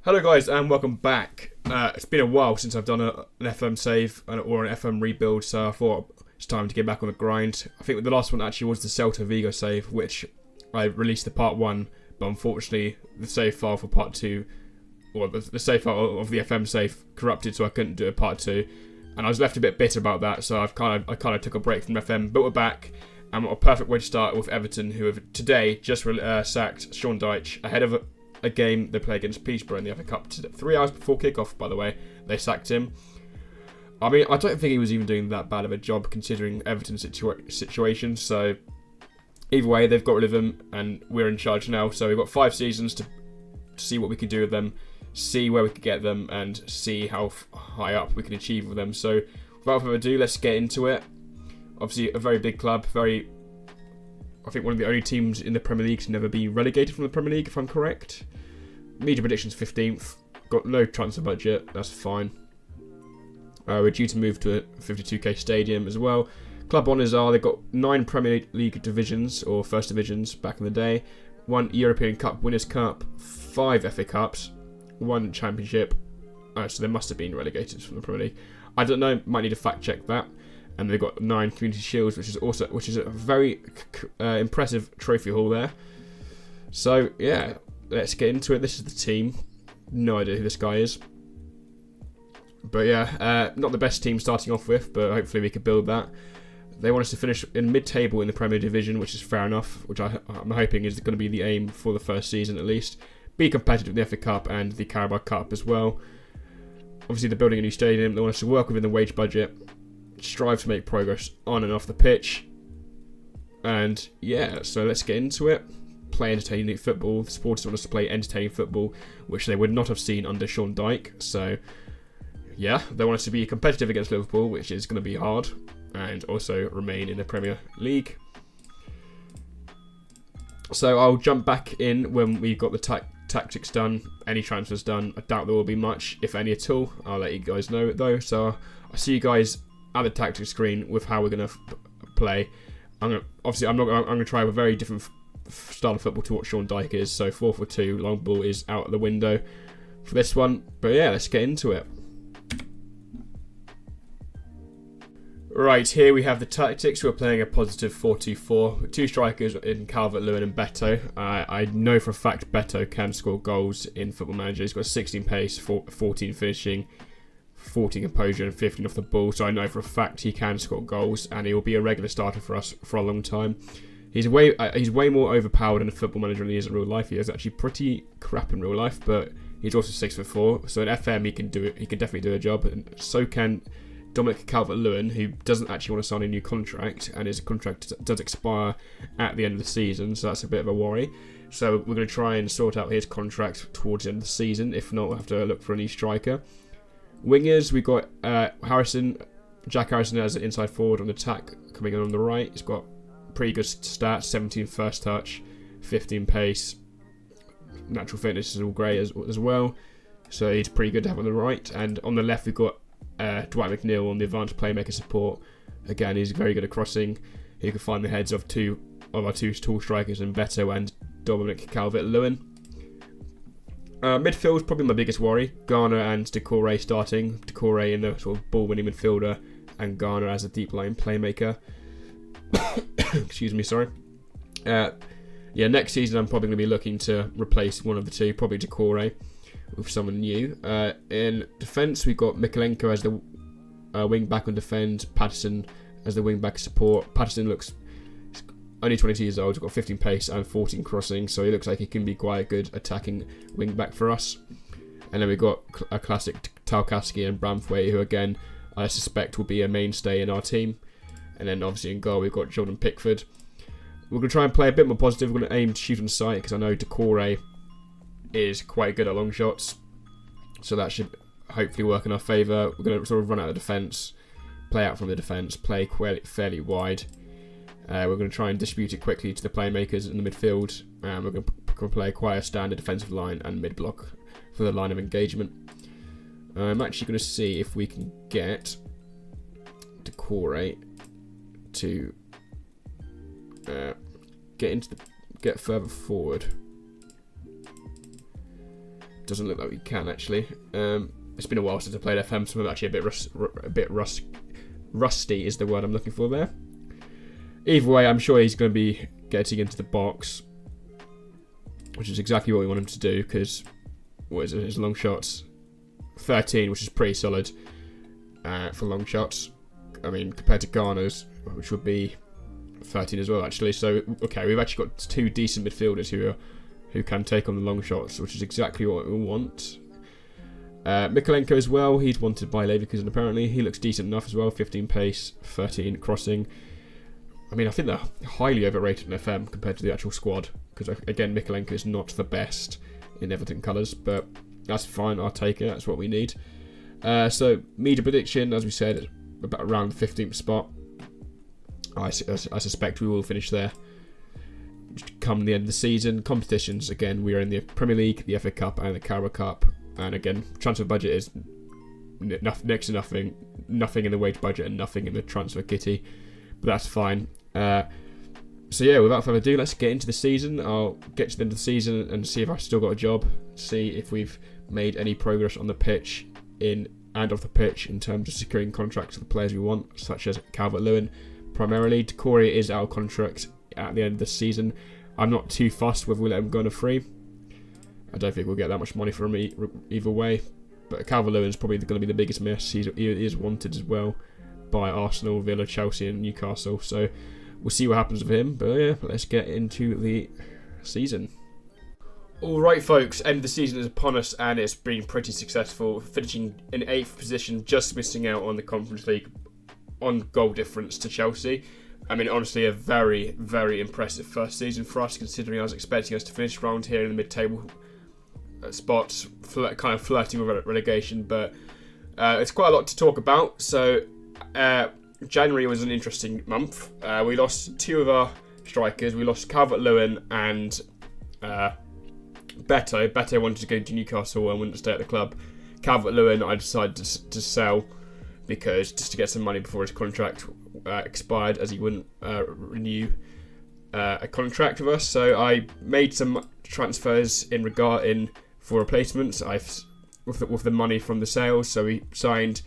Hello guys and welcome back. It's been a while since I've done an FM save or an FM rebuild, so I thought it's time to get back on the grind. I think the last one actually was the Celta Vigo save, which I released the part 1, but unfortunately the save file for part 2, or the save file of the FM save corrupted, so I couldn't do a part 2, and I was left a bit bitter about that, so I kind of took a break from FM, but we're back, and a perfect way to start with Everton, who have today just sacked Sean Dyche ahead of a game they play against Peterborough in the FA Cup 3 hours before kickoff. By the way, they sacked him. I mean, I don't think he was even doing that bad of a job considering Everton's situation. So either way, they've got rid of him, and we're in charge now. So we've got 5 seasons to see what we can do with them, see where we can get them, and see how high up we can achieve with them. So without further ado, let's get into it. Obviously, a very big club, I think one of the only teams in the Premier League to never be relegated from the Premier League, if I'm correct. Media predictions 15th. Got no transfer budget. That's fine. We're due to move to a 52k stadium as well. Club honours are they've got 9 Premier League divisions or first divisions back in the day, 1 European Cup Winners' Cup, 5 FA Cups, 1 Championship. So they must have been relegated from the Premier League. I don't know. Might need to fact check that. And they've got 9 Community Shields, which is a very impressive trophy haul there. So yeah, let's get into it. This is the team. No idea who this guy is, but yeah, not the best team starting off with, but hopefully we can build that. They want us to finish in mid-table in the Premier Division, which is fair enough. Which I'm hoping is going to be the aim for the first season at least. Be competitive in the FA Cup and the Carabao Cup as well. Obviously, they're building a new stadium. They want us to work within the wage budget. Strive to make progress on and off the pitch, and yeah, so let's get into it. Play entertaining football. The supporters want us to play entertaining football, which they would not have seen under Sean Dyche. So yeah, they want us to be competitive against Liverpool, which is going to be hard, and also remain in the Premier League. So I'll jump back in when we've got the tactics done, any transfers done. I doubt there will be much, if any at all. I'll let you guys know it though. So I'll see you guys at the tactics screen with how we're going to play. I'm going to try a very different style of football to what Sean Dyche is. So 4-4-2, long ball is out of the window for this one. But yeah, let's get into it. Right, here we have the tactics. We're playing a positive 4-2-4 with 2 strikers in Calvert-Lewin and Beto. I know for a fact Beto can score goals in Football Manager. He's got 16 pace, 14 finishing, 14 composure and 15 off the ball, so I know for a fact he can score goals, and he will be a regular starter for us for a long time. He's way more overpowered in a Football Manager than he is in real life. He is actually pretty crap in real life, but he's also 6'4", so in FM he can do it. He can definitely do a job, and so can Dominic Calvert-Lewin, who doesn't actually want to sign a new contract, and his contract does expire at the end of the season, so that's a bit of a worry. So we're going to try and sort out his contract towards the end of the season. If not, we'll have to look for a new striker. Wingers, we've got Jack Harrison as an inside forward on attack coming in on the right. He's got pretty good stats, 17 first touch, 15 pace, natural fitness is all great as well. So he's pretty good to have on the right. And on the left, we've got Dwight McNeil on the advanced playmaker support. Again, he's very good at crossing. He can find the heads of our two tall strikers in Beto and Dominic Calvert-Lewin. Midfield is probably my biggest worry. Garner and Decore starting. Decore in the sort of ball-winning midfielder, and Garner as a deep line playmaker. Excuse me, sorry. Yeah, next season I'm probably going to be looking to replace one of the two, probably Decore, with someone new. In defence, we've got Mikolenko as the wing back on defend, Patterson as the wing back support. Patterson looks only 22 years old, he's got 15 pace and 14 crossing, so he looks like he can be quite a good attacking wing back for us. And then we've got a classic Tarkowski and Bramthwaite, who again I suspect will be a mainstay in our team. And then obviously in goal we've got Jordan Pickford. We're going to try and play a bit more positive. We're going to aim to shoot on sight, because I know Decore is quite good at long shots, so that should hopefully work in our favour. We're going to sort of run out of defence, play out from the defence, play fairly wide. We're going to try and distribute it quickly to the playmakers in the midfield. We're going to play quite a standard defensive line and mid-block for the line of engagement. I'm actually going to see if we can get Decore to get further forward. doesn't look like we can actually. It's been a while since I played FM, so I'm actually a bit rusty is the word I'm looking for there. Either way, I'm sure he's going to be getting into the box, which is exactly what we want him to do, because what is it, his long shots? 13, which is pretty solid for long shots. I mean, compared to Garner's, which would be 13 as well, actually. So, okay, we've actually got two decent midfielders who can take on the long shots, which is exactly what we want. Mikolenko as well, he's wanted by Leverkusen apparently. He looks decent enough as well, 15 pace, 13 crossing. I mean, I think they're highly overrated in FM compared to the actual squad, because again, Mikolenko is not the best in Everton colours, but that's fine, I'll take it, that's what we need. So, media prediction, as we said, about around the 15th spot. I suspect we will finish there come the end of the season. Competitions, again, we are in the Premier League, the FA Cup and the Carabao Cup. And again, transfer budget is next to nothing in the wage budget and nothing in the transfer kitty. But that's fine. So yeah, without further ado, let's get into the season. I'll get to the end of the season and see if I've still got a job. See if we've made any progress on the pitch and off the pitch in terms of securing contracts for the players we want, such as Calvert-Lewin primarily. Decore is our contract at the end of the season. I'm not too fussed whether we let him go on a free. I don't think we'll get that much money from him either way. But Calvert-Lewin is probably going to be the biggest miss. He is wanted as well by Arsenal, Villa, Chelsea and Newcastle. So we'll see what happens with him. But yeah, let's get into the season. Alright folks, end of the season is upon us and it's been pretty successful. Finishing in 8th position, just missing out on the Conference League on goal difference to Chelsea. I mean, honestly, a very, very impressive first season for us, considering I was expecting us to finish around here in the mid-table spots, kind of flirting with relegation, but it's quite a lot to talk about. So January was an interesting month. We lost two of our strikers. We lost Calvert-Lewin and Beto. Beto wanted to go to Newcastle and wanted to stay at the club. Calvert-Lewin I decided to sell, because just to get some money before his contract expired, as he wouldn't renew a contract with us. So I made some transfers for replacements. With the money from the sales. So we signed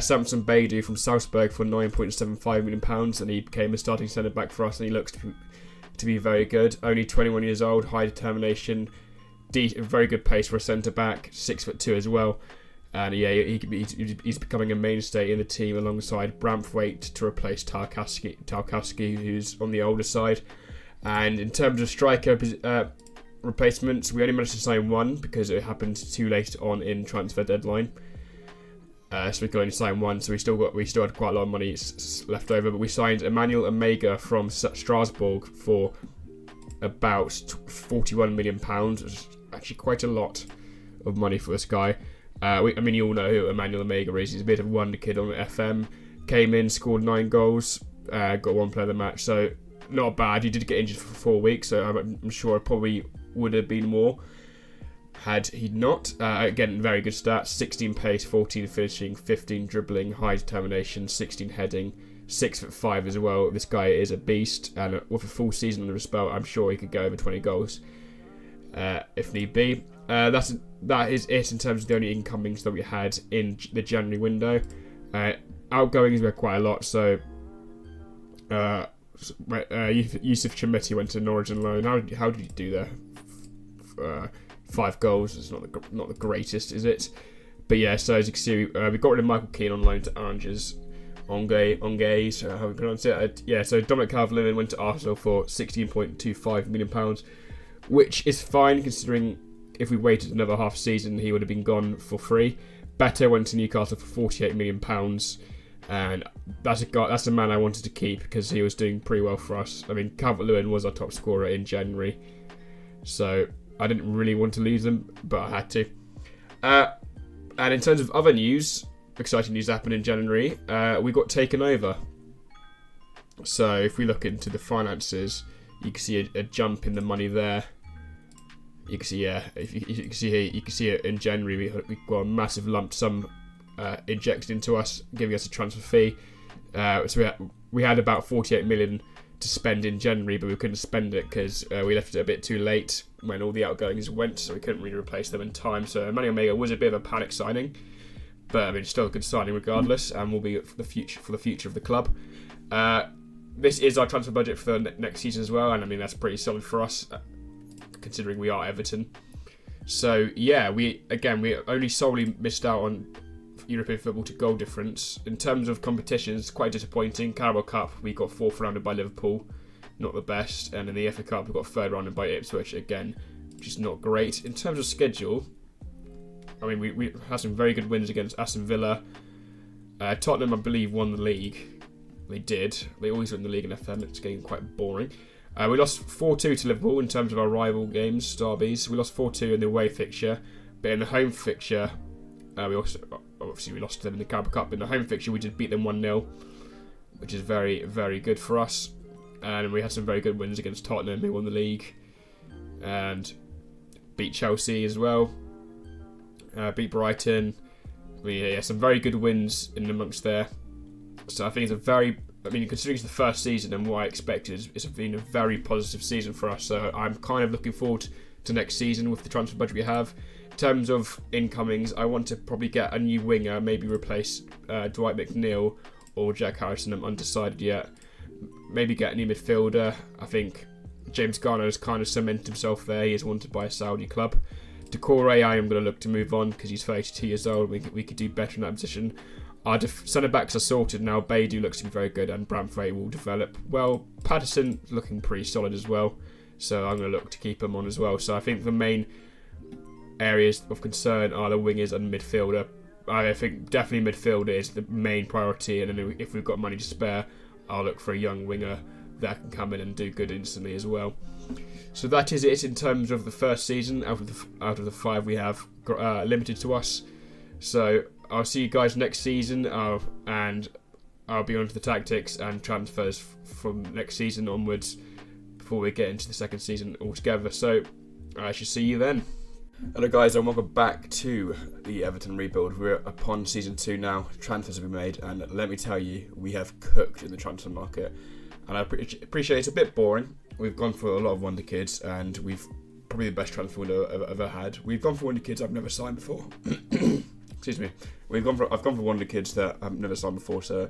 Samson Beidou from Salzburg for £9.75 million, and he became a starting centre back for us, and he looks to be very good. Only 21 years old, high determination, very good pace for a centre back, 6'2" as well. And yeah, he's becoming a mainstay in the team alongside Braithwaite to replace Tarkowski, who's on the older side. And in terms of striker replacements, we only managed to sign one because it happened too late on in transfer deadline. So we could only sign one. So we still had quite a lot of money left over. But we signed Emmanuel Omega from Strasbourg for about £41 million. Which is actually quite a lot of money for this guy. I mean, you all know who Emmanuel Omega is. He's a bit of a wonder kid on FM. Came in, scored 9 goals, got one player of the match. So not bad. He did get injured for 4 weeks, so I'm sure it probably would have been more had he not. Again, very good stats: 16 pace, 14 finishing, 15 dribbling, high determination, 16 heading, 6'5" as well. This guy is a beast, and with a full season under his belt, I'm sure he could go over 20 goals if need be. That is it in terms of the only incomings that we had in the January window. Outgoings were quite a lot, so Yusuf Chameti went to Norwich on loan. How did he do there? 5 goals. It's not the greatest, is it? But yeah, so as you can see, we got rid of Michael Keane on loan to Oranges. Onge, so how we pronounce it. So Dominic Calvert-Lewin went to Arsenal for £16.25 million, which is fine considering if we waited another half season, he would have been gone for free. Beto went to Newcastle for £48 million, and that's a man I wanted to keep because he was doing pretty well for us. I mean, Calvert-Lewin was our top scorer in January, so I didn't really want to lose him, but I had to. And in terms of other news, exciting news happened in January. We got taken over. So if we look into the finances, you can see a jump in the money there. You can see, if you can see here, you can see it in January. We got a massive lump sum injected into us, giving us a transfer fee. So we had about £48 million to spend in January, but we couldn't spend it because we left it a bit too late when all the outgoings went, so we couldn't really replace them in time. So Manny Omega was a bit of a panic signing, but I mean, still a good signing regardless, and will be for the future of the club. This is our transfer budget for the next season as well, and I mean that's pretty solid for us, considering we are Everton. So yeah, we only solely missed out on European football to goal difference. In terms of competitions, quite disappointing. Carabao Cup, we got 4th rounded by Liverpool, not the best, and in the FA Cup we got 3rd rounded by Ipswich, again, which is not great. In terms of schedule, I mean, we had some very good wins against Aston Villa. Tottenham, I believe, won the league. They did. They always win the league in FM. It's getting quite boring. We lost 4-2 to Liverpool in terms of our rival games, derbies. We lost 4-2 in the away fixture, but in the home fixture, we lost to them in the Carabao Cup. In the home fixture, we did beat them 1-0, which is very, very good for us. And we had some very good wins against Tottenham, who won the league, and beat Chelsea as well. Beat Brighton. Some very good wins in amongst there. So I think considering it's the first season and what I expected, it's been a very positive season for us. So I'm kind of looking forward to next season with the transfer budget we have. In terms of incomings, I want to probably get a new winger, maybe replace Dwight McNeil or Jack Harrison. I'm undecided yet. Maybe get a new midfielder. I think James Garner has kind of cemented himself there. He is wanted by a Saudi club. Decore, I am going to look to move on because he's 32 years old. We could do better in that position. Our centre backs are sorted now. Baidoo looks to be very good, and Bramfrey will develop well. Patterson looking pretty solid as well, so I'm going to look to keep him on as well. So I think the main areas of concern are the wingers and midfielder. I think definitely midfielder is the main priority, and then if we've got money to spare, I'll look for a young winger that can come in and do good instantly as well. So that is it in terms of the first season. Out of the 5 we have limited to us. So I'll see you guys next season, and I'll be on to the tactics and transfers from next season onwards before we get into the second season altogether. So I shall see you then. Hello guys, and welcome back to the Everton rebuild. We're upon season 2 now. Transfers have been made, and let me tell you, we have cooked in the transfer market. And I appreciate it's a bit boring. We've gone for a lot of wonder kids, and we've probably the best transfer window I've ever had. We've gone for wonder kids I've never signed before. Excuse me. I've gone for wonder kids that I've never signed before, so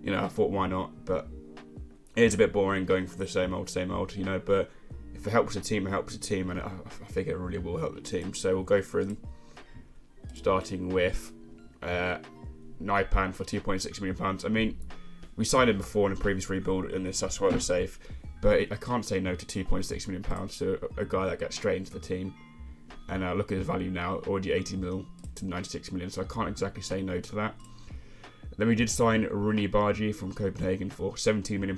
I thought why not. But it is a bit boring going for the same old, But if it helps the team, it helps the team, and I think it really will help the team. So we'll go through them, starting with Naipan for £2.6 million. I mean, we signed him before in a previous rebuild in the Sassuolo save, but I can't say no to £2.6 million to a guy that gets straight into the team. And look at his value now, already 80 mil to 96 million, so I can't exactly say no to that. Then we did sign Rooney Bargi from Copenhagen for £17 million.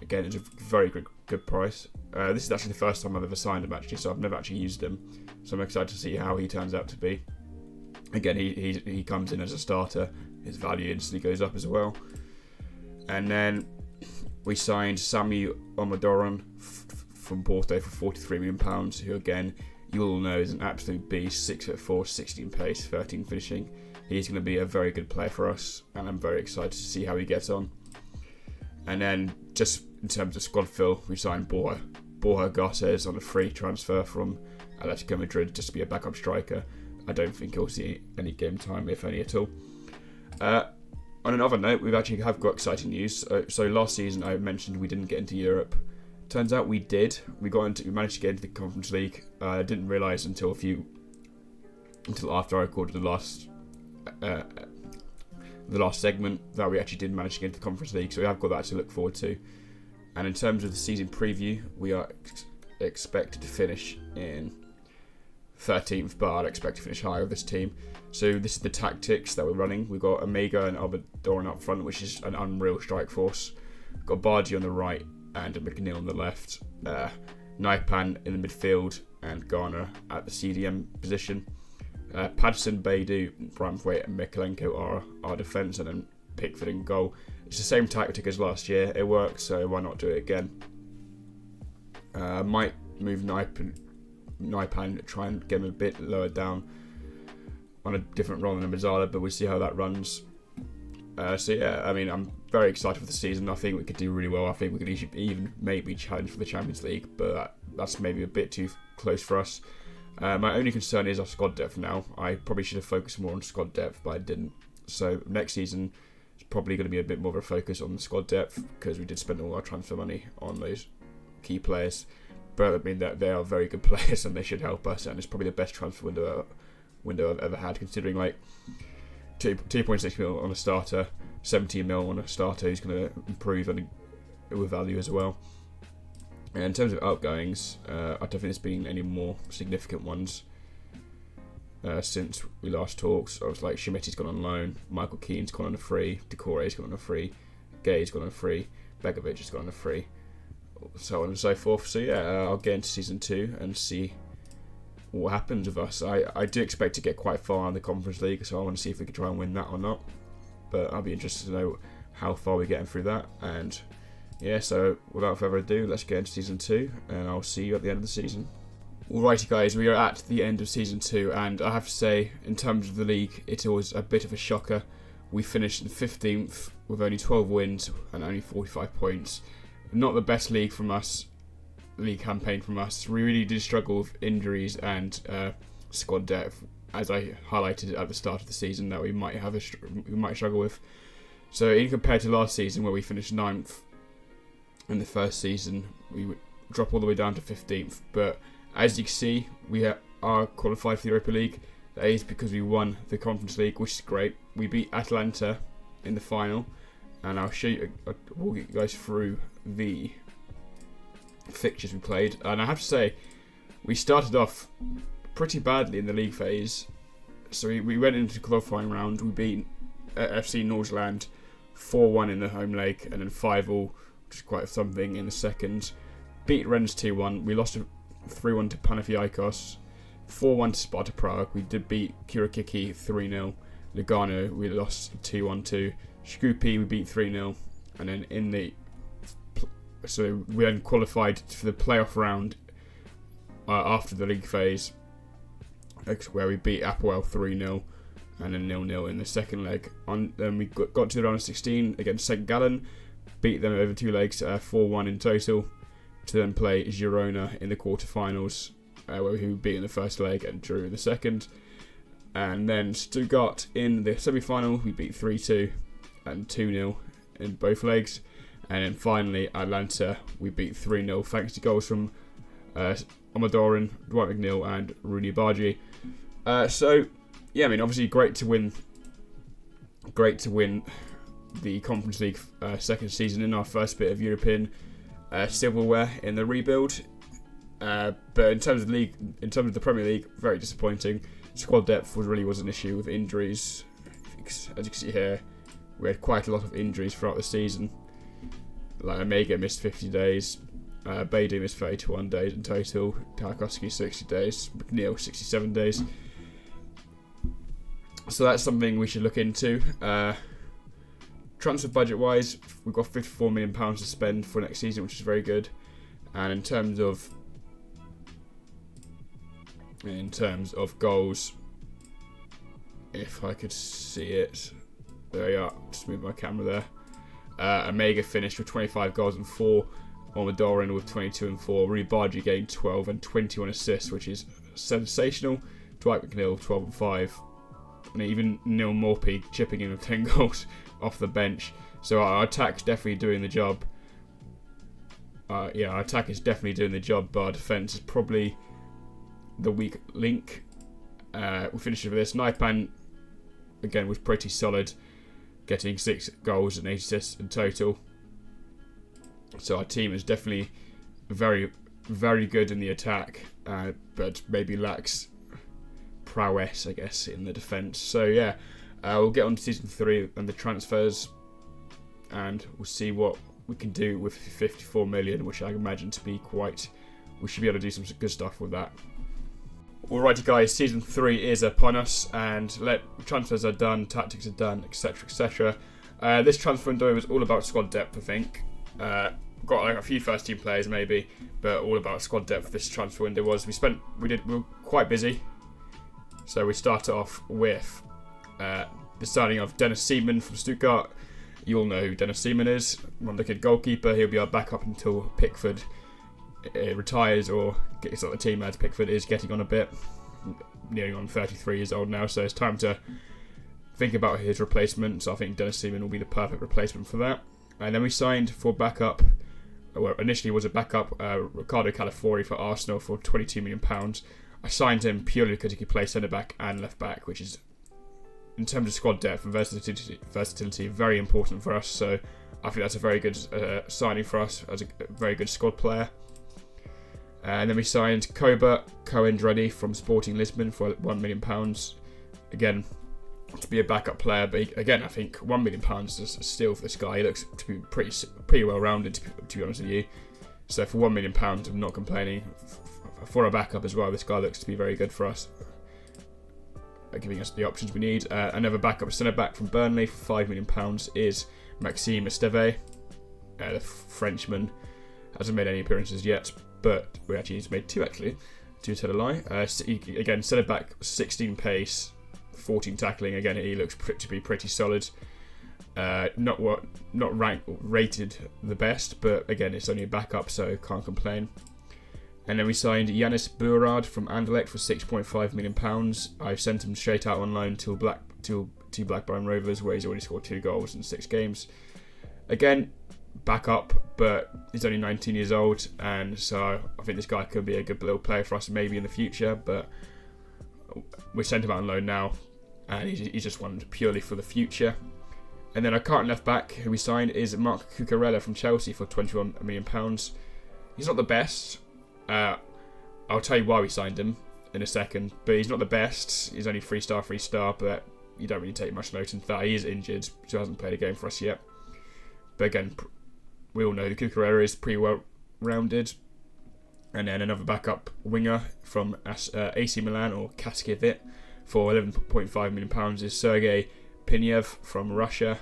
Again, it's a very good price. This is actually the first time I've ever signed him, actually, so I've never actually used him. So I'm excited to see how he turns out to be. Again, he comes in as a starter. His value instantly goes up as well. And then we signed Sami Omodoron from Porto for £43 million, who again, you all know is an absolute beast, 6'4", 16 pace, 13 finishing. He's going to be a very good player for us, and I'm very excited to see how he gets on. And then, just in terms of squad fill, we signed Borja Garces on a free transfer from Atletico Madrid just to be a backup striker. I don't think he'll see any game time, if any at all. On another note, we actually have got exciting news. So last season I mentioned we didn't get into Europe. Turns out we did. We managed to get into the Conference League. I didn't realise until after I recorded the last segment that we actually did manage to get into the Conference League. So we have got that to look forward to. And in terms of the season preview, we are expected to finish in 13th, but I'd expect to finish higher with this team. So this is the tactics that we're running. We've got Omega and Albadoran up front, which is an unreal strike force. We've got Bardi on the right and McNeil on the left. Naipan in the midfield and Garner at the CDM position. Patterson, Baidoo, Bramthwaite and Mikolenko are our defence, and then Pickford in goal. It's the same tactic as last year. It works, so why not do it again? Might move Naipan, try and get him a bit lower down on a different role than Mazzala, but we'll see how that runs. So yeah, I mean, I'm very excited for the season. I think we could do really well. I think we could even maybe challenge for the Champions League, but that's maybe a bit too close for us. My only concern is our squad depth now. I probably should have focused more on squad depth, but I didn't. So next season is probably going to be a bit more of a focus on the squad depth, because we did spend all our transfer money on those key players. But I mean that they are very good players and they should help us, and it's probably the best transfer window I've ever had, considering like 2.6 mil on a starter, 17 mil on a starter who's going to improve and with value as well. And in terms of outgoings, I don't think there's been any more significant ones since we last talked. So I was like, Shimetti's gone on loan, Michael Keane's gone on a free, Decore's gone on a free, Gay's gone on a free, Begovic has gone on a free, so on and so forth. So yeah, I'll get into season 2 and see what happens with us. I do expect to get quite far in the Conference League, so I want to see if we can try and win that or not. But I'll be interested to know how far we're getting through that. And yeah, so without further ado, let's get into season 2, and I'll see you at the end of the season. Alrighty guys, we are at the end of season 2, and I have to say, in terms of the league, it was a bit of a shocker. We finished in 15th with only 12 wins and only 45 points. Not the best league campaign from us. We really did struggle with injuries and squad depth, as I highlighted at the start of the season that we might struggle with. So in compared to last season, where we finished 9th in the first season, we would drop all the way down to 15th. But as you can see, we are qualified for the Europa League. That is because we won the Conference League, which is great. We beat Atalanta in the final, and I'll walk you guys through the fixtures we played. And I have to say, we started off pretty badly in the league phase. So we went into the qualifying round. We beat FC Nordsjælland 4-1 in the home leg, and then 5-5, which is quite something, in the second. Beat Rennes 2-1. We lost 3-1 to Panathinaikos, 4-1 to Sparta Prague. We did beat Kurakiki 3-0. Lugano we lost 2-1 to. Shkupi we beat 3-0. And then so we then qualified for the playoff round after the league phase, where we beat Apoel 3-0 and then 0-0 in the second leg. Then we got to the round of 16 against St Gallen, beat them over 2 legs, 4-1 in total, to then play Girona in the quarterfinals, where we beat in the first leg and drew in the second. And then Stuttgart in the semi-final, we beat 3-2 and 2-0 in both legs. And then finally, Atlanta, we beat 3-0 thanks to goals from Omadorin, Dwight McNeil and Rooney Bargi. So, yeah, I mean, obviously great to win the Conference League second season in our first bit of European silverware in the rebuild. But in terms of the Premier League, very disappointing. Squad depth was an issue with injuries. As you can see here, we had quite a lot of injuries throughout the season. Like Omega missed 50 days, Beidou missed 31 days in total, Tarkowski 60 days, McNeil 67 days. So that's something we should look into. Transfer budget wise, we've got £54 million to spend for next season, which is very good. And in terms of goals, if I could see it, there you are. Just move my camera there. Omega finished with 25 goals and 4. Omadorin with 22 and 4. Rooney Bargi gained 12 and 21 assists, which is sensational. Dwight McNeil 12 and 5. And even Neil Morphy chipping in with 10 goals off the bench. So our attack's definitely doing the job. Our attack is definitely doing the job, but our defence is probably the weak link. We finished with this. Naipan, again, was pretty solid, getting 6 goals and 8 assists in total. So our team is definitely very, very good in the attack, but maybe lacks prowess, I guess, in the defence. So yeah, we'll get on to season 3 and the transfers, and we'll see what we can do with 54 million, which I imagine to be we should be able to do some good stuff with that. Alrighty guys, season 3 is upon us, and transfers are done, tactics are done, etc, etc. This transfer window was all about squad depth, I think. Got like a few first team players maybe, but all about squad depth this transfer window was. We were quite busy. So we started off with the signing of Dennis Seaman from Stuttgart, You all know who Dennis Seaman is, wonder-kid goalkeeper. He'll be our backup until Pickford retires or gets on the team, as Pickford is getting on a bit, nearly on 33 years old now, so it's time to think about his replacement. So I think Dennis Seaman will be the perfect replacement for that. And then we signed for backup, well, initially was a backup, Ricardo Calafiori for Arsenal for £22 million. I signed him purely because he could play centre-back and left-back, which is, in terms of squad depth and versatility, very important for us. So I think that's a very good signing for us as a very good squad player. And then we signed Koba Cohen-Dreddy from Sporting Lisbon for £1 million. Again, to be a backup player, but again, I think £1 million is still for this guy. He looks to be pretty well rounded, to be honest with you. So for £1 million, I'm not complaining. For a backup as well, this guy looks to be very good for us, giving us the options we need. Another backup centre back from Burnley for £5 million is Maxime Esteve. The Frenchman hasn't made any appearances yet, but he's made two actually. To tell a lie. Again, centre back, 16 pace, 14 tackling. Again, he looks to be pretty solid. Not rated the best, but again, it's only a backup, so can't complain. And then we signed Yanis Bourad from Anderlecht for £6.5 million. I've sent him straight out on loan to Blackburn Rovers, where he's already scored 2 goals in 6 games. Again, backup, but he's only 19 years old, and so I think this guy could be a good little player for us maybe in the future, but we sent him out on loan now, and he's just one purely for the future. And then our current left back who we signed is Marc Cucurella from Chelsea for £21 million. He's not the best. I'll tell you why we signed him in a second, but he's not the best. He's only 3-star, but you don't really take much note into that. He is injured, so he hasn't played a game for us yet. But again, we all know the Cucurella is pretty well rounded. And then another backup winger from AC Milan, or Kaskivit, for £11.5 million is Sergei Pinev from Russia.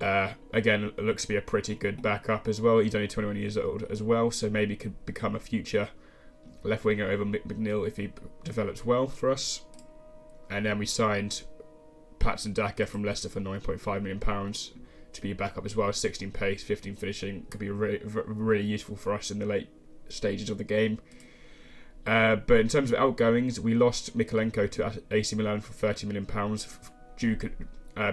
Again, it looks to be a pretty good backup as well. He's only 21 years old as well, so maybe could become a future left winger over McNeil if he develops well for us. And then we signed Patson Daka from Leicester for £9.5 million to be a backup as well. 16 pace, 15 finishing, could be really useful for us in the late stages of the game. But in terms of outgoings, we lost Mikolenko to AC Milan for £30 million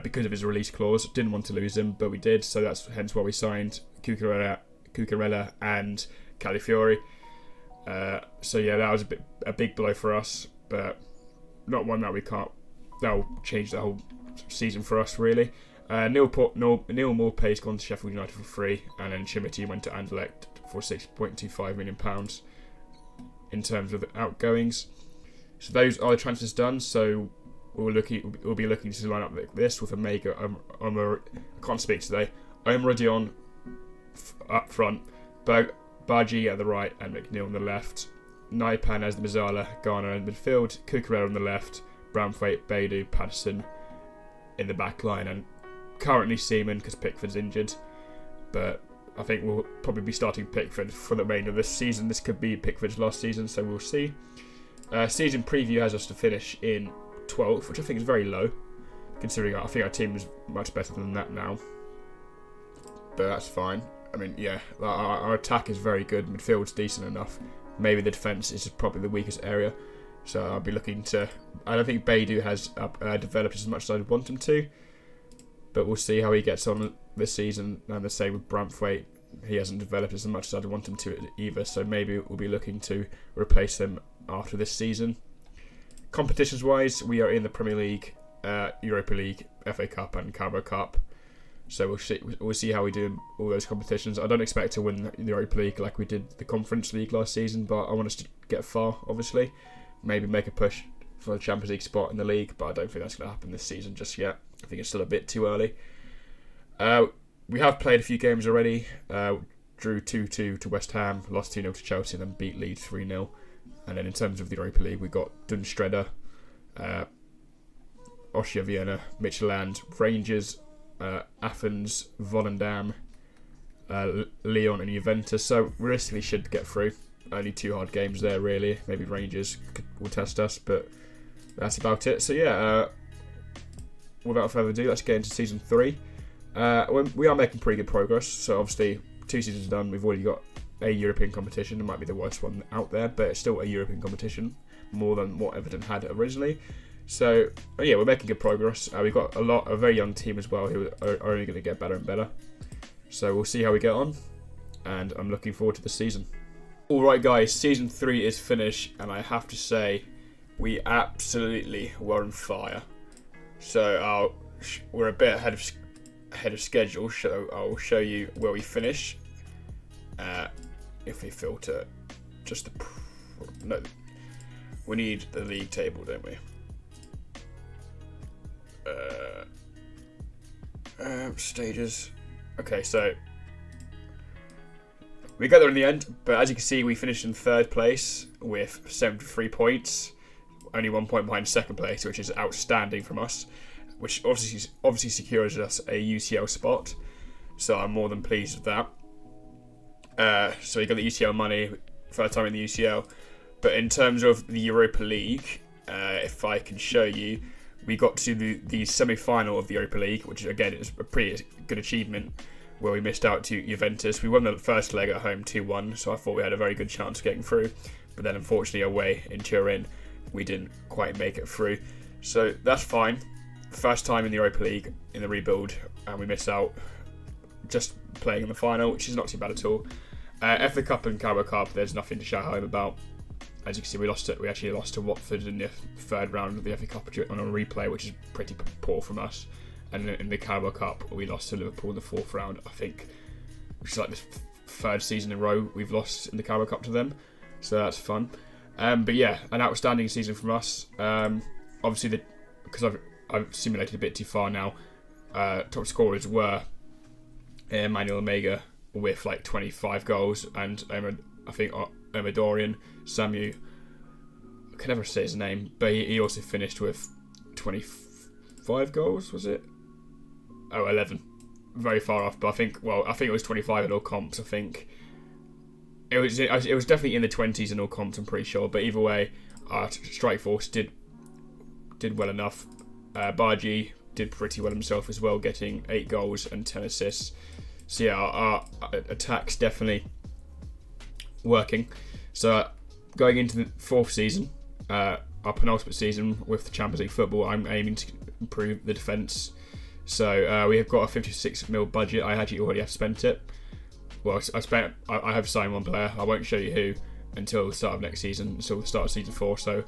because of his release clause. Didn't want to lose him, but we did, so that's hence why we signed Cucurella and Calafiori. So yeah, that was a big blow for us, but not one that that'll change the whole season for us really. Neil Maupay's gone to Sheffield United for free, and then Chimity went to Anderlecht for £6.25 million in terms of the outgoings. So those are the transfers done. So we'll be looking to line up like this with Omega, I can't speak today. Omrodion up front, Baji at the right, and McNeil on the left. Naipan as the Mazzala, Garner in midfield, Cucurella on the left, Braithwaite, Beidou, Patterson in the back line, and currently Seaman because Pickford's injured. But I think we'll probably be starting Pickford for the remainder of this season. This could be Pickford's last season, so we'll see. Season preview has us to finish in 12th, which I think is very low, considering I think our team is much better than that now. But that's fine. I mean, yeah, our attack is very good. Midfield's decent enough. Maybe the defence is probably the weakest area. So I'll be looking to... I don't think Beidou has developed as much as I'd want him to. But we'll see how he gets on this season. And the same with Braithwaite. He hasn't developed as much as I'd want him to either. So maybe we'll be looking to replace him after this season. Competitions-wise, we are in the Premier League, Europa League, FA Cup and Carabao Cup. So we'll see how we do in all those competitions. I don't expect to win the Europa League like we did the Conference League last season, but I want us to get far, obviously. Maybe make a push for the Champions League spot in the league, but I don't think that's going to happen this season just yet. I think it's still a bit too early. We have played a few games already. Drew 2-2 to West Ham, lost 2-0 to Chelsea, and then beat Leeds 3-0. And then in terms of the Europa League, we got Dunstredder, Oshia Vienna, Midtjylland, Rangers, Athens, Volendam, Lyon and Juventus. So realistically should get through. Only 2 hard games there really. Maybe Rangers will test us, but that's about it. So yeah, without further ado, let's get into Season 3. We are making pretty good progress. So obviously, 2 seasons done, we've already got a European competition. It might be the worst one out there, but it's still a European competition, more than what Everton had originally. So yeah, we're making good progress. We've got a very young team as well who are only going to get better and better. So we'll see how we get on, and I'm looking forward to the season. Alright guys, season 3 is finished, and I have to say, we absolutely were on fire. So we're a bit ahead of schedule, so I'll show you where we finish. If we filter just no, we need the league table, don't we? Stages. Okay, so we got there in the end, but as you can see, we finished in 3rd place with 73 points, only 1 point behind 2nd place, which is outstanding from us, which obviously secures us a UCL spot. So I'm more than pleased with that. So we got the UCL money, first time in the UCL. But in terms of the Europa League, if I can show you, we got to the semi-final of the Europa League, which again is a pretty good achievement, where we missed out to Juventus. We won the first leg at home 2-1, so I thought we had a very good chance of getting through. But then unfortunately away in Turin, we didn't quite make it through. So that's fine. First time in the Europa League in the rebuild, and we missed out just playing in the final, which is not too bad at all. FA Cup and Carabao Cup, there's nothing to shout home about. As you can see, we actually lost to Watford in the 3rd round of the FA Cup on a replay, which is pretty poor from us. And in the Carabao Cup, we lost to Liverpool in the 4th round, I think, which is like the 3rd season in a row we've lost in the Carabao Cup to them. So that's fun. But yeah, an outstanding season from us. Obviously, because I've simulated a bit too far now, top scorers were Emmanuel Omega with like 25 goals, and I think Dorian Samu, I can never say his name, but he also finished with 25 goals, was it? Oh, 11. Very far off, but I think it was 25 in all comps. I think it was definitely in the 20s in all comps, I'm pretty sure. But either way, our strike force did well enough. Bargy did pretty well himself as well, getting 8 goals and 10 assists. So yeah, our attack's definitely working. So going into the 4th season, our penultimate season with the Champions League football, I'm aiming to improve the defence. So we have got a 56 mil budget. I actually already have spent it. Well, I have signed one player. I won't show you who until the start of next season, until the start of season 4. So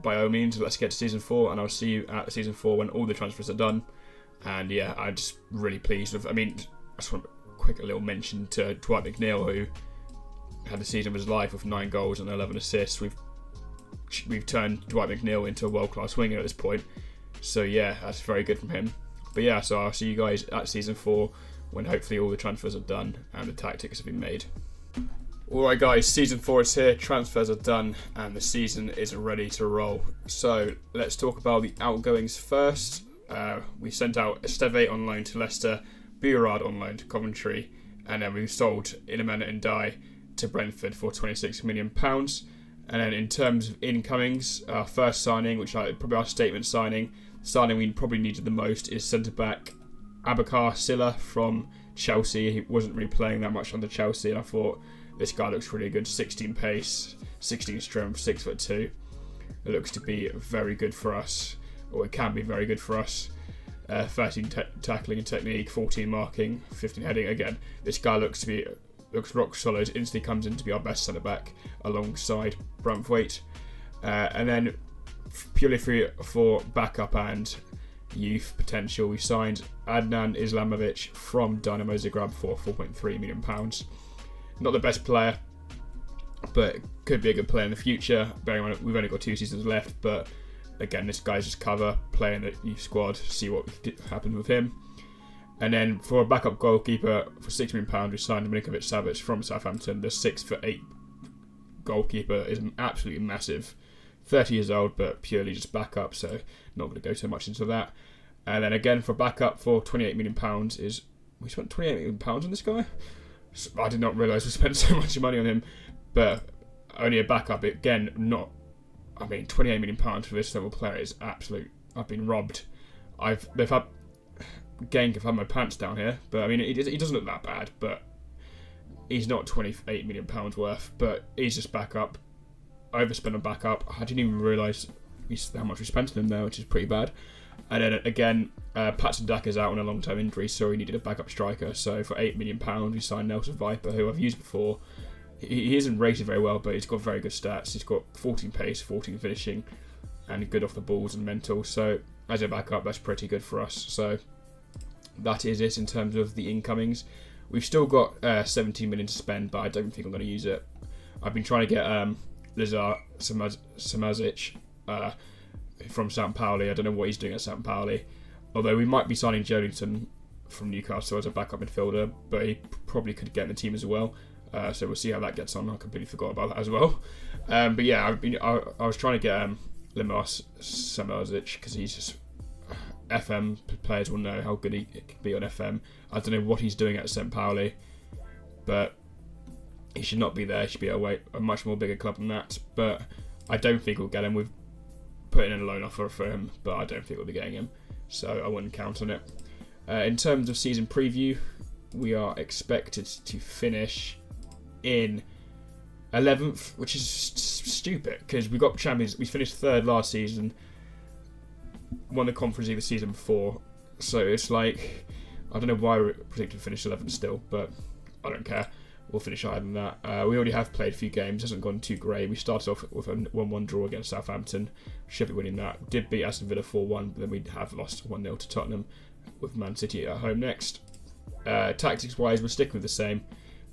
by all means, let's get to season 4, and I'll see you at season 4 when all the transfers are done. And yeah, I'm just really pleased with. I mean, I just want a quick little mention to Dwight McNeil, who had the season of his life with 9 goals and 11 assists. We've turned Dwight McNeil into a world-class winger at this point. So yeah, that's very good from him. But yeah, so I'll see you guys at season 4 when hopefully all the transfers are done and the tactics have been made. Alright guys, season 4 is here, transfers are done, and the season is ready to roll. So let's talk about the outgoings first. We sent out Esteve on loan to Leicester, Burrard on loan to Coventry, and then we sold Inaman Ndiaye to Brentford for £26 million. And then in terms of incomings, our first signing, which is probably our statement signing we probably needed the most, is centre-back Abakar Silla from Chelsea. He wasn't really playing that much under Chelsea, and I thought this guy looks really good. 16 pace, 16 strength, 6'2". It looks to be very good for us, or it can be very good for us. 13 tackling and technique, 14 marking, 15 heading. Again, this guy looks rock solid. Instantly comes in to be our best centre back alongside Brumthwaite. And then purely for backup and youth potential, we signed Adnan Islamovic from Dynamo Zagreb for £4.3 million. Not the best player, but could be a good player in the future. Bearing in mind we've only got 2 seasons left, but again, this guy's just cover, play in the youth squad, see what happens with him. And then for a backup goalkeeper for £6 million, we signed Milinkovic-Savic from Southampton. The 6'8" goalkeeper is absolutely massive. 30 years old, but purely just backup, so not going to go so much into that. And then again, for backup for £28 million we spent £28 million on this guy? I did not realise we spent so much money on him, but only a backup. Again, £28 million for this level player is absolute. I've been robbed. Genk have had my pants down here, but I mean, he doesn't look that bad, but he's not £28 million worth, but he's just backup. Overspent on backup. I didn't even realise how much we spent on him there, which is pretty bad. And then again, Patson Daka's out on a long-term injury, so we needed a backup striker. So for £8 million, we signed Nelson Viper, who I've used before. He isn't rated very well, but he's got very good stats. He's got 14 pace, 14 finishing, and good off the balls and mental. So as a backup, that's pretty good for us. So that is it in terms of the incomings. We've still got 17 million to spend, but I don't think I'm going to use it. I've been trying to get Lazar Samazic from St. Pauli. I don't know what he's doing at St. Pauli. Although we might be signing Jolinton from Newcastle as a backup midfielder, but he probably could get in the team as well. So we'll see how that gets on. I completely forgot about that as well. But yeah, I was trying to get Limos Samazic because he's just FM players will know how good he can be on FM. I don't know what he's doing at St. Pauli, but he should not be there. He should be a much more bigger club than that. But I don't think we'll get him. We've put in a loan offer for him, but I don't think we'll be getting him. So I wouldn't count on it. In terms of season preview, we are expected to finish in 11th, which is stupid because we got Champions. We finished third last season, won the Conference League the season before, so it's like I don't know why we're predicted to finish 11th still, but I don't care. We'll finish higher than that. We already have played a few games. Hasn't gone too great. We started off with a 1-1 draw against Southampton. Should be winning that. Did beat Aston Villa 4-1, but then we have lost 1-0 to Tottenham with Man City at home next. Tactics wise, we're sticking with the same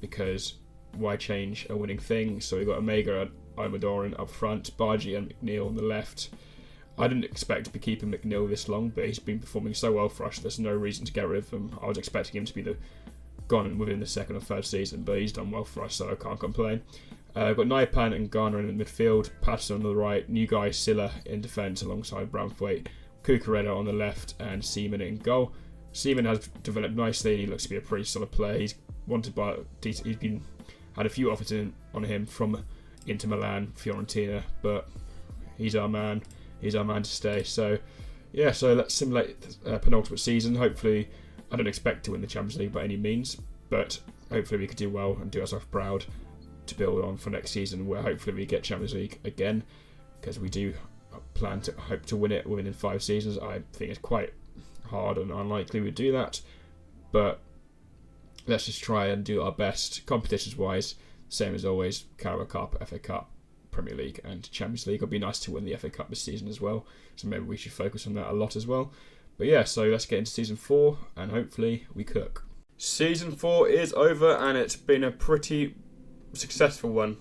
because why change a winning thing? So we've got Omega and Almidoran up front, Bargy and McNeil on the left. I didn't expect to be keeping McNeil this long, but he's been performing so well for us. There's no reason to get rid of him. I was expecting him to be gone within the second or third season, but he's done well for us, so I can't complain. Got Naipan and Garner in the midfield, Patterson on the right, new guy Silla in defence alongside Brownthwaite, Cucurella on the left, and Seaman in goal. Seaman has developed nicely. He looks to be a pretty solid player. He's had a few offers on him from Inter Milan, Fiorentina, but he's our man. He's our man to stay. So yeah, so let's simulate penultimate season. Hopefully, I don't expect to win the Champions League by any means, but hopefully we could do well and do ourselves proud to build on for next season, where hopefully we get Champions League again, because we do hope to win it within 5 seasons. I think it's quite hard and unlikely we do that, but let's just try and do our best. Competitions wise, same as always: Carabao Cup, FA Cup, Premier League and Champions League. It'll be nice to win the FA Cup this season as well, so maybe we should focus on that a lot as well. But yeah, so let's get into season 4 and hopefully we cook. Season 4 is over and it's been a pretty successful one.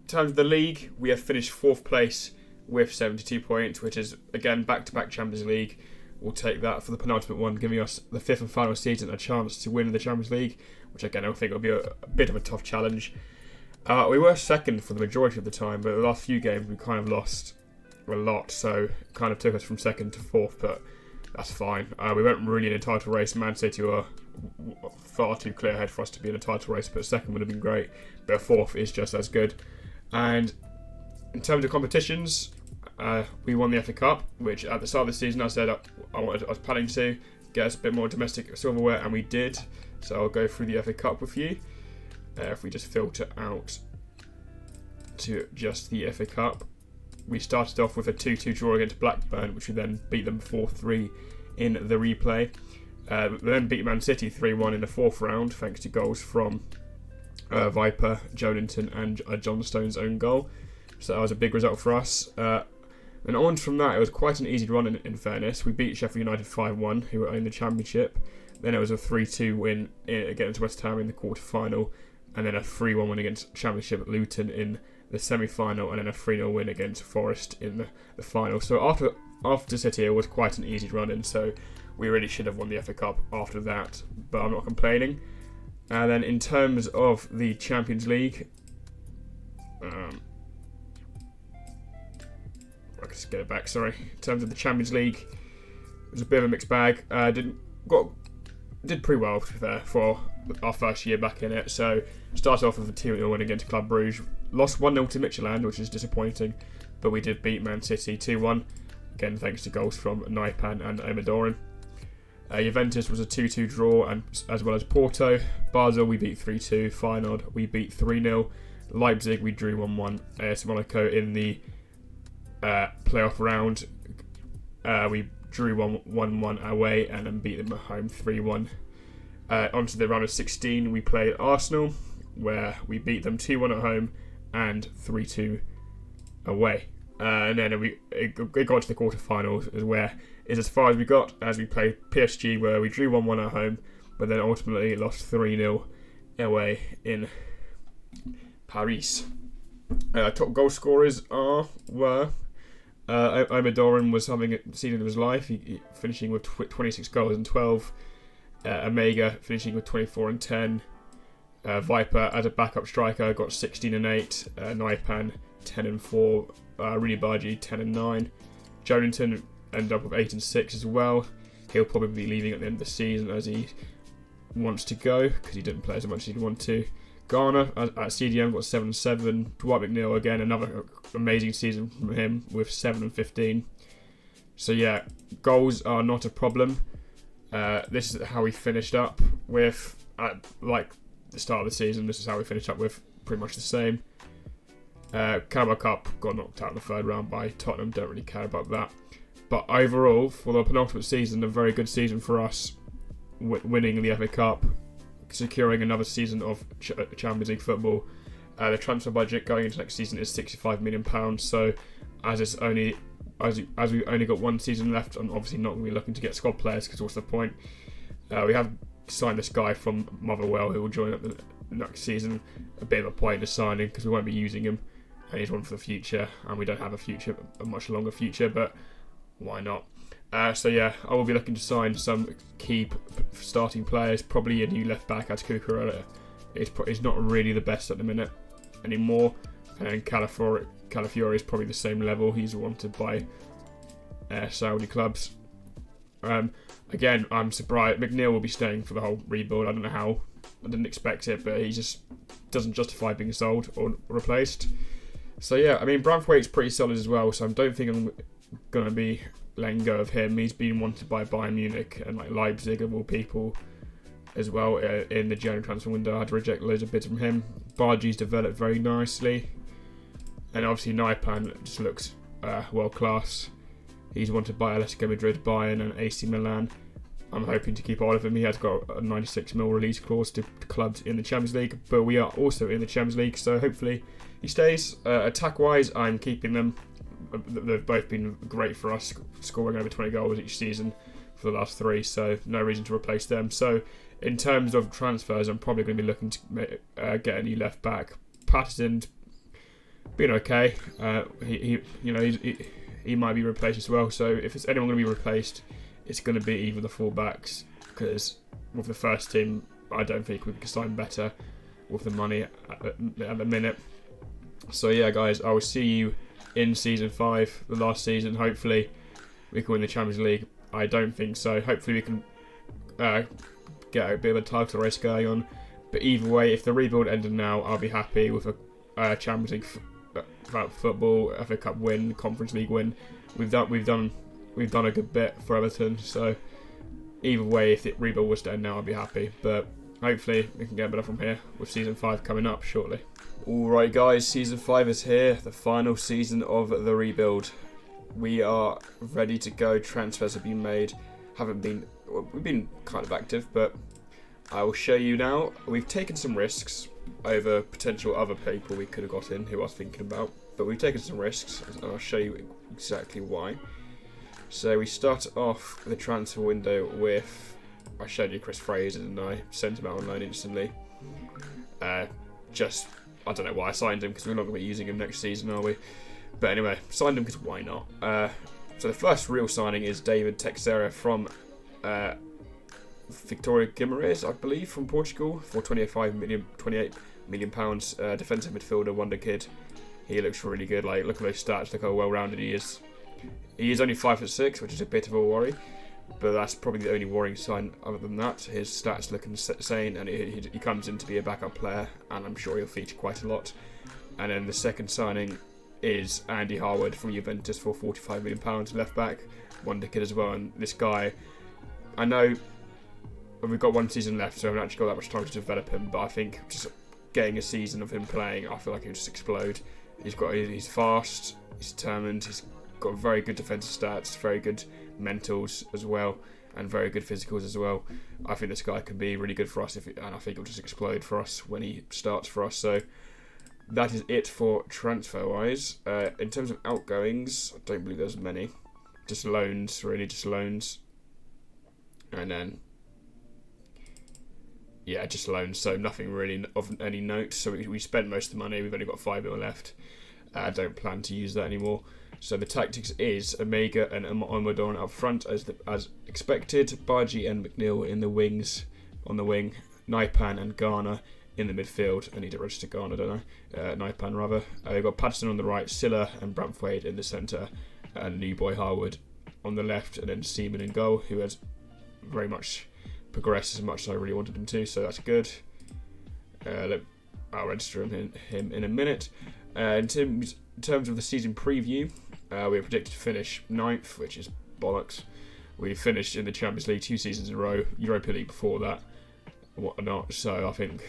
In terms of the league, we have finished 4th place with 72 points, which is again back-to-back Champions League. We'll take that for the penultimate one, giving us the 5th and final season a chance to win the Champions League, which again I think will be a bit of a tough challenge. We were second for the majority of the time, but the last few games we kind of lost a lot, so it kind of took us from 2nd to 4th, but that's fine. We weren't really in a title race. Man City were far too clear ahead for us to be in a title race, but 2nd would have been great, but 4th is just as good. And in terms of competitions, we won the FA Cup, which at the start of the season I said I was planning to get us a bit more domestic silverware, and we did. So I'll go through the FA Cup with you. If we just filter out to just the FA Cup, we started off with a 2-2 draw against Blackburn, which we then beat them 4-3 in the replay. We then beat Man City 3-1 in the 4th round, thanks to goals from Viper, Jolinton and John Stone's own goal. So that was a big result for us. And on from that, it was quite an easy run in fairness. We beat Sheffield United 5-1, who were in the Championship. Then it was a 3-2 win against West Ham in the quarter-final. And then a 3-1 win against Championship Luton in the semi-final. And then a 3-0 win against Forest in the final. So after City, it was quite an easy run-in. So we really should have won the FA Cup after that. But I'm not complaining. And then in terms of the Champions League... Let's get it back, sorry. In terms of the Champions League, it was a bit of a mixed bag. Did pretty well, to be fair, for our first year back in it. So, started off with a 2-0 win against Club Brugge. Lost 1-0 to Midtjylland, which is disappointing. But we did beat Man City 2-1. Again, thanks to goals from Naipan and Omadoran. Juventus was a 2-2 draw, and as well as Porto. Basel we beat 3-2. Feyenoord we beat 3-0. Leipzig we drew 1-1. AS Monaco in the playoff round we drew 1-1 away and then beat them at home 3-1. Onto the round of 16 we played Arsenal, where we beat them 2-1 at home and 3-2 away. And then it got to the quarterfinals, where is as far as we got, as we played PSG, where we drew 1-1 at home, but then ultimately lost 3-0 away in Paris. Top goal scorers were Almidorin was having a season of his life, he finishing with 26 goals and 12. Omega finishing with 24 and 10. Viper as a backup striker got 16 and 8. Naipan 10 and 4. Runibaji 10 and 9. Jonathan ended up with 8 and 6 as well. He'll probably be leaving at the end of the season as he wants to go because he didn't play as much as he'd want to. Garner at CDM got 7 and 7. Dwight McNeil again, another amazing season from him with 7 and 15. So yeah, goals are not a problem. This is how we finished up with, like the start of the season, this is how we finished up with pretty much the same. Carabao Cup got knocked out in the third round by Tottenham, don't really care about that. But overall, for the penultimate season, a very good season for us, winning the FA Cup, securing another season of Champions League football. The transfer budget going into next season is £65 million, so as we've only got one season left, I'm obviously not going to be looking to get squad players because what's the point? We have signed this guy from Motherwell who will join up the next season. A bit of a pointless signing because we won't be using him, and he's one for the future, and we don't have a much longer future, but why not? So yeah, I will be looking to sign some key starting players, probably a new left back as Cucurella is not really the best at the minute anymore, and Calafiore is probably the same level. He's wanted by Saudi clubs. Again, I'm surprised McNeil will be staying for the whole rebuild. I don't know how. I didn't expect it, but he just doesn't justify being sold or replaced. So yeah, I mean, Branthwaite's pretty solid as well, so I don't think I'm going to be letting go of him. He's been wanted by Bayern Munich and like Leipzig of all people as well in the January transfer window. I had to reject loads of bids from him. Bargi's developed very nicely, and obviously Naipan just looks world class. He's wanted by Atletico Madrid, Bayern and AC Milan. I'm hoping to keep hold of him. He has got a 96 mil release clause to clubs in the Champions League, but we are also in the Champions League, so hopefully he stays. Attack wise, I'm keeping them. They've both been great for us, scoring over 20 goals each season for the last 3, so no reason to replace them. So in terms of transfers, I'm probably going to be looking to get a new left back. Patterson's been okay. He might be replaced as well. So if it's anyone going to be replaced, it's going to be either the fullbacks, because with the first team, I don't think we can sign better with the money at the minute. So yeah, guys, I will see you in season 5, the last season. Hopefully we can win the Champions League. I don't think so. Hopefully we can get a bit of a title race going on. But either way, if the rebuild ended now, I'll be happy with a Champions League football, FA Cup win, Conference League win. We've done a good bit for Everton. So either way, if the rebuild was to end now, I'll be happy. But hopefully we can get better from here with season 5 coming up shortly. Alright guys, season 5 is here, the final season of the rebuild. We are ready to go. Transfers have been made. We've been kind of active, but I will show you now. We've taken some risks over potential other people we could have got in who I was thinking about, but we've taken some risks, and I'll show you exactly why. So we start off the transfer window with, I showed you Chris Fraser and I sent him out on loan instantly. I don't know why I signed him, because we're not going to be using him next season, are we? But anyway, signed him because why not? So the first real signing is David Teixeira from Victoria Guimarães, I believe, from Portugal, for 28 million pounds. Defensive midfielder, wonder kid. He looks really good. Like, look at those stats. Look how well-rounded he is. He is only 5'6", which is a bit of a worry, but that's probably the only worrying sign. Other than that, his stats look insane, and he comes in to be a backup player, and I'm sure he'll feature quite a lot. And then the second signing is Andy Harwood from Juventus for £45 million, left back, wonder kid as well. And this guy, I know we've got one season left, so I haven't actually got that much time to develop him, but I think just getting a season of him playing, I feel like he'll just explode. He's fast, he's determined, he's got very good defensive stats, very good mentals as well, and very good physicals as well. I think this guy can be really good for us, and I think he'll just explode for us when he starts for us. So that is it for transfer-wise. In terms of outgoings, I don't believe there's many. Just loans, really, just loans. And then, yeah, just loans, so nothing really of any note. So we spent most of the money, we've only got 5 mil left. I don't plan to use that anymore. So the tactics is Omega and Almodon up front as expected, Baji and McNeil in the wings, on the wing, Naipan and Garner in the midfield. I need to register Garner, don't I? Naipan rather. We've got Patterson on the right, Silla and Braithwaite in the centre, and new boy Harwood on the left, and then Seaman in goal, who has very much progressed as much as I really wanted him to, so that's good. I'll register him in a minute. In terms of the season preview, we are predicted to finish 9th, which is bollocks. We finished in the Champions League 2 seasons in a row, Europa League before that, whatnot. So I think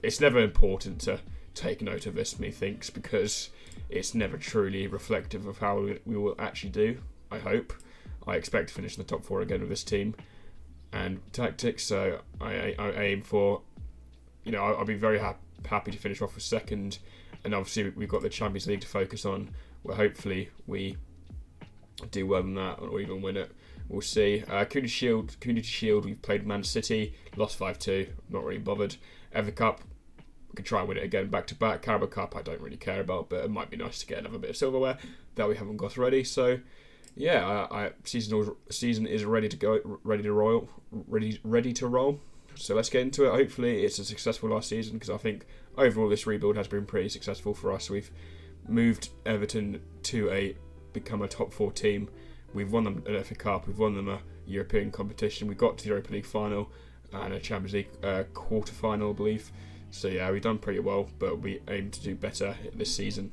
it's never important to take note of this, methinks, because it's never truly reflective of how we will actually do. I hope. I expect to finish in the top 4 again with this team and tactics. So I aim for, I'll be very happy to finish off with 2nd. And obviously we've got the Champions League to focus on, where hopefully we do well in that or even win it. We'll see. Community Shield, we've played Man City, lost 5-2, not really bothered. FA Cup, we could try and win it again back to back. Carabao Cup, I don't really care about, but it might be nice to get another bit of silverware that we haven't got already. So yeah, season is ready to go, ready to roll. So let's get into it. Hopefully it's a successful last season, because I think overall this rebuild has been pretty successful for us. We've moved Everton to become a top 4 team. We've won them an FA Cup, we've won them a European competition, we got to the Europa League final and a Champions League quarter final, I believe. So yeah, we've done pretty well, but we aim to do better this season.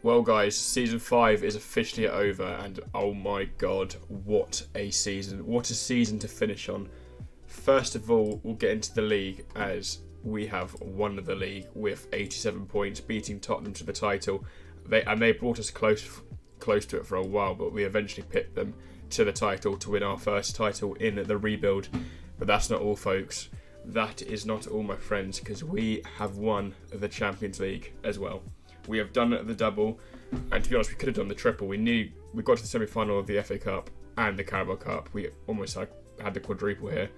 Well guys, season 5 is officially over, and oh my god, what a season to finish on. First of all, we'll get into the league, as we have won the league with 87 points, beating Tottenham to the title. They brought us close to it for a while, but we eventually picked them to the title to win our first title in the rebuild. But that's not all, folks. That is not all, my friends, because we have won the Champions League as well. We have done the double, and to be honest, we could have done the triple. We got to the semi-final of the FA Cup and the Carabao Cup. We almost had the quadruple here.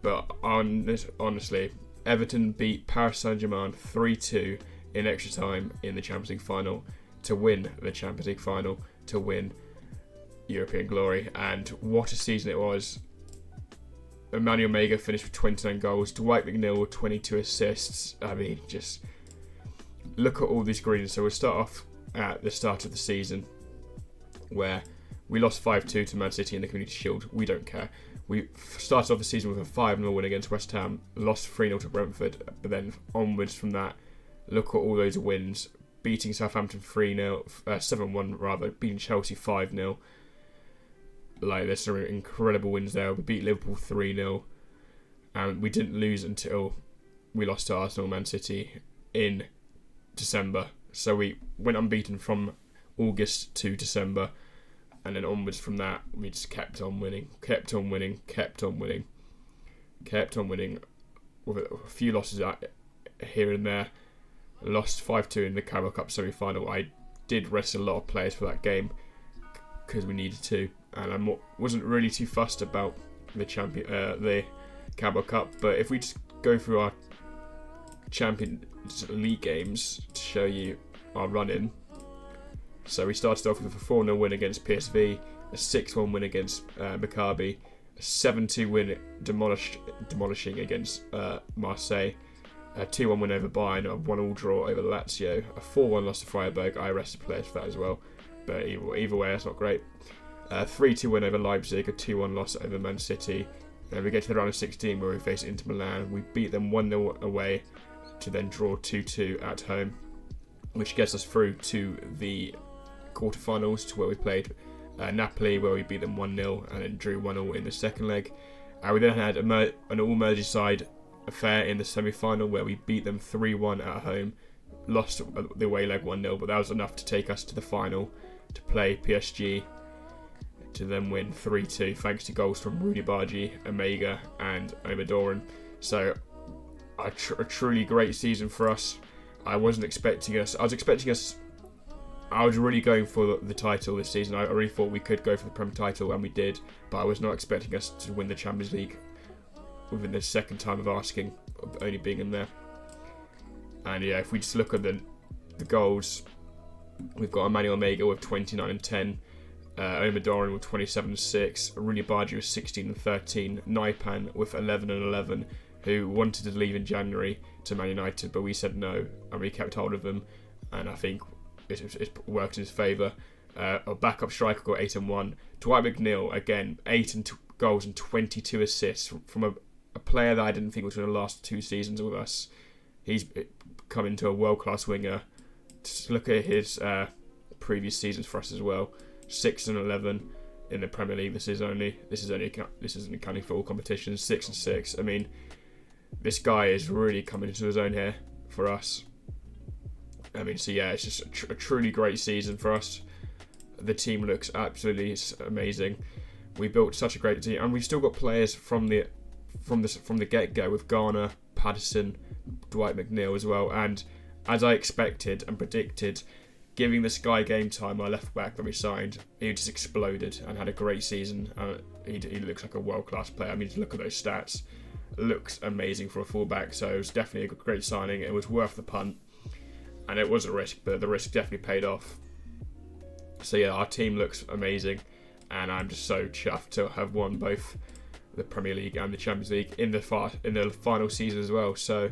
But honestly, Everton beat Paris Saint-Germain 3-2 in extra time in the Champions League final to win the Champions League final, to win European glory. And what a season it was. Emmanuel Omega finished with 29 goals, Dwight McNeil with 22 assists. I mean, just look at all these greens. So we'll start off at the start of the season, where we lost 5-2 to Man City in the Community Shield. We don't care. We started off the season with a 5-0 win against West Ham, lost 3-0 to Brentford, but then onwards from that, look at all those wins. Beating Southampton 7-1 rather, beating Chelsea 5-0. There's some incredible wins there. We beat Liverpool 3-0, and we didn't lose until we lost to Arsenal, Man City in December. So we went unbeaten from August to December, and then onwards from that, we just kept on winning with a few losses here and there. Lost 5-2 in the Carabao Cup semi-final. I did rest a lot of players for that game because we needed to, and I wasn't really too fussed about the Carabao Cup. But if we just go through our Champions League games to show you our run-in. So we started off with a 4-0 win against PSV, a 6-1 win against Maccabi, a 7-2 win demolishing against Marseille, a 2-1 win over Bayern, a 1-1 draw over Lazio, a 4-1 loss to Freiburg. I rested players for that as well, but either way, that's not great. A 3-2 win over Leipzig, a 2-1 loss over Man City. And we get to the round of 16 where we face Inter Milan. We beat them 1-0 away to then draw 2-2 at home, which gets us through to the quarterfinals, to where we played Napoli, where we beat them 1-0 and then drew 1-1 in the second leg. We then had an all Merseyside affair in the semi-final where we beat them 3-1 at home, lost the away leg 1-0, but that was enough to take us to the final to play PSG, to then win 3-2 thanks to goals from Rooney Bargi, Omega and Omadoran. So a truly great season for us. I was really going for the title this season. I really thought we could go for the Premier title, and we did, but I was not expecting us to win the Champions League within the second time of asking, of only being in there. And yeah, if we just look at the goals, we've got Emmanuel Omega with 29 and 10, Omadoran with 27 and 6, Rooney Bargi with 16 and 13, Naipan with 11 and 11, who wanted to leave in January to Man United, but we said no, and we kept hold of him, and I think it worked in his favour. Our backup striker got 8 and 1. Dwight McNeil, again, 8 goals and 22 assists from a player that I didn't think was going to last 2 seasons with us. He's come into a world-class winger. Just look at his previous seasons for us as well. 6 and 11 in the Premier League. This isn't accounting for all competitions. 6 and 6. I mean, this guy is really coming into his own here for us. I mean, so yeah, it's just a truly great season for us. The team looks absolutely amazing. We built such a great team, and we've still got players from the get-go with Garner, Patterson, Dwight McNeil as well. And as I expected and predicted, giving this guy game time, our left back that we signed, he just exploded and had a great season. He looks like a world-class player. I mean, look at those stats. It looks amazing for a fullback. So it was definitely a great signing. It was worth the punt. And it was a risk, but the risk definitely paid off. So yeah, our team looks amazing, and I'm just so chuffed to have won both the Premier League and the Champions League in the final season as well. So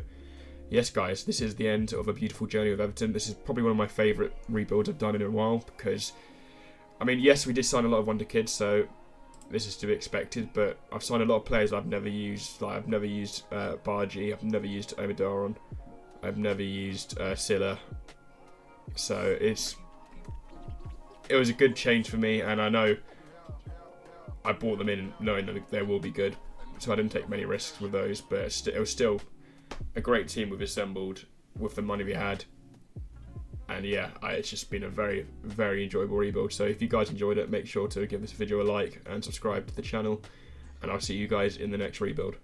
yes, guys, this is the end of a beautiful journey with Everton. This is probably one of my favourite rebuilds I've done in a while, because, I mean, yes, we did sign a lot of wonder kids, so this is to be expected, but I've signed a lot of players I've never used. Like, I've never used Bargi, I've never used Omadoran, I've never used Silla, so it was a good change for me, and I know I bought them in knowing that they will be good, so I didn't take many risks with those, but it was still a great team we've assembled with the money we had, and yeah, it's just been a very, very enjoyable rebuild. So if you guys enjoyed it, make sure to give this video a like and subscribe to the channel, and I'll see you guys in the next rebuild.